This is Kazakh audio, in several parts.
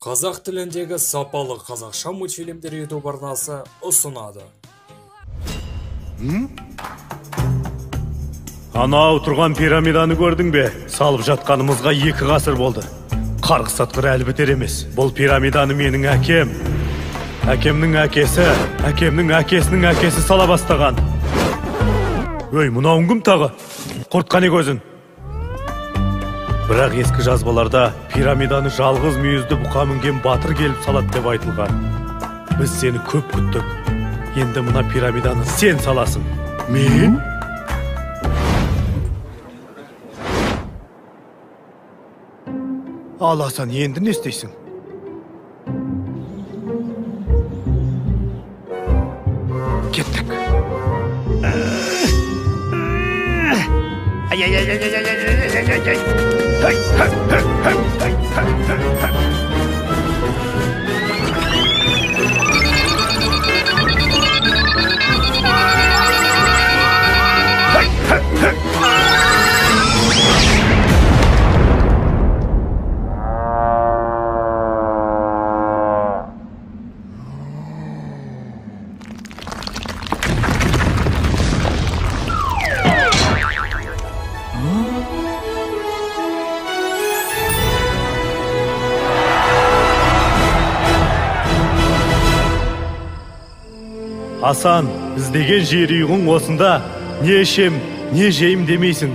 Қазақ тіліндегі сапалы қазақша мультфильмдер YouTube арнасы ұсынады. Анау тұрған пирамиданы көрдің бе? Салып жатқанымызға 2 ғасыр болды. Қарғыс атқыр әлі бітер емес. Бұл пирамиданы менің әкем, әкемнің әкесі, әкемнің әкесінің әкесі сала бастаған. Өй, мұнауың кім тағы? Құрт қане көзін. Бірақ ескі жазбаларда пирамиданы жалғыз мүйізді бұқа мінген батыр келіп салады деп айтылған. Біз сені көп күттік. Енді мына пирамиданы сен саласың. Мен? Аласан, енді не істейсің? Кеттік. Асан, іздеген жер үйғың осында, не ішем, не жейм демейсің.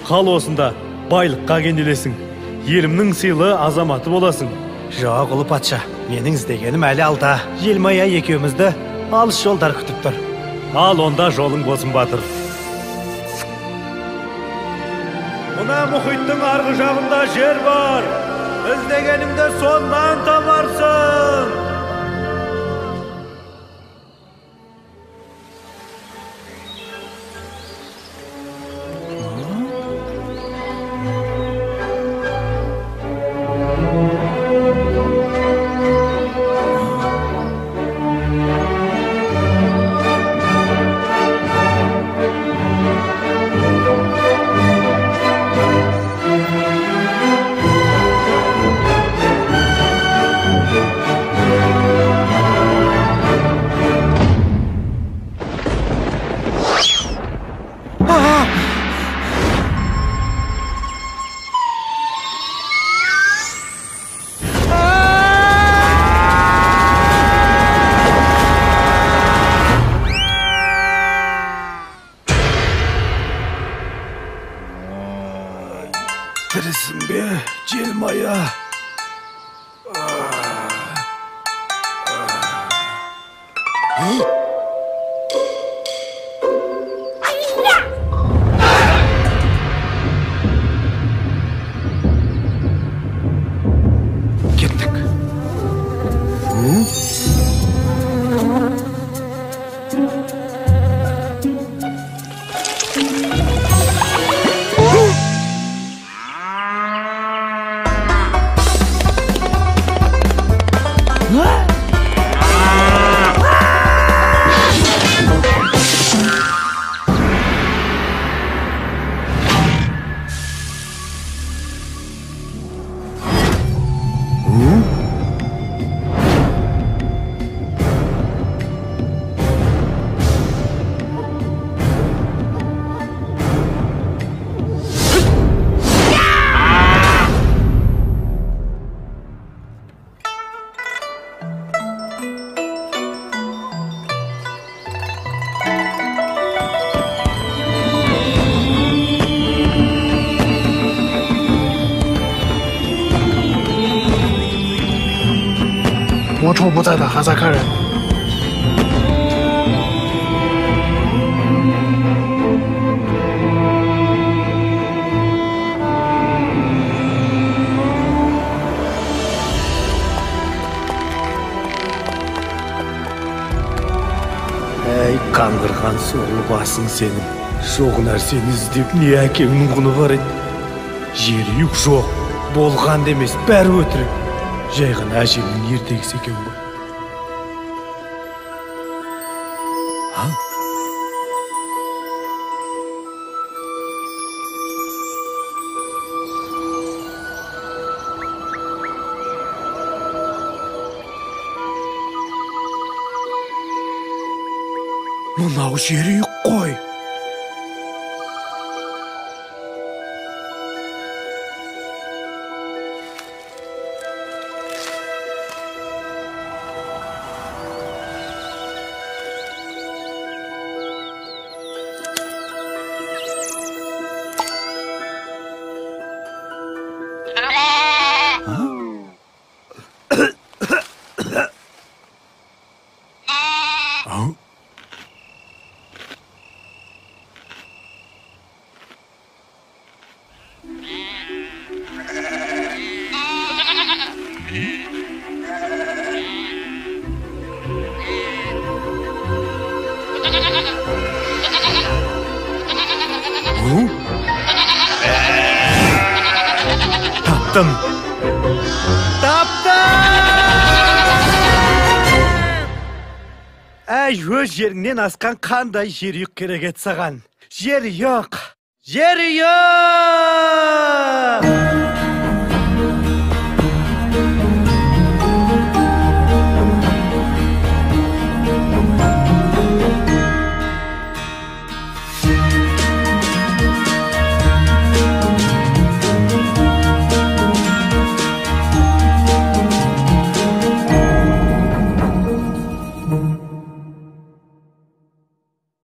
Қал осында, байлыққа кенелесің. Елімнің сыйлы азаматы боласың. Жоқ, ұлы патша, менің іздегенім әлі алда. Желмая екеумізді алыс жолдар күтіп тұр. Ал онда жолың болсын, батыр. Мына мұхиттың арғы жағында жер бар. Іздегеніңді сондан табарсың. Tірісің бе, Желмая? Кеттік.无处不在的哈萨克人。Әй, қаңғырған соғыл басың сенің. Жоқ нәрсені іздеп не әкемнің құны бар еді. Жер үйік жоқ, болған демес, бәрі өтірік. Жай ғана әжемнің ертегісі екен ғой. Мынау жерүйік қой. Таптым. Әй, өз жеріңнен асқан қандай жерүйік керек ет саған? Жерүйік! Жерүйік!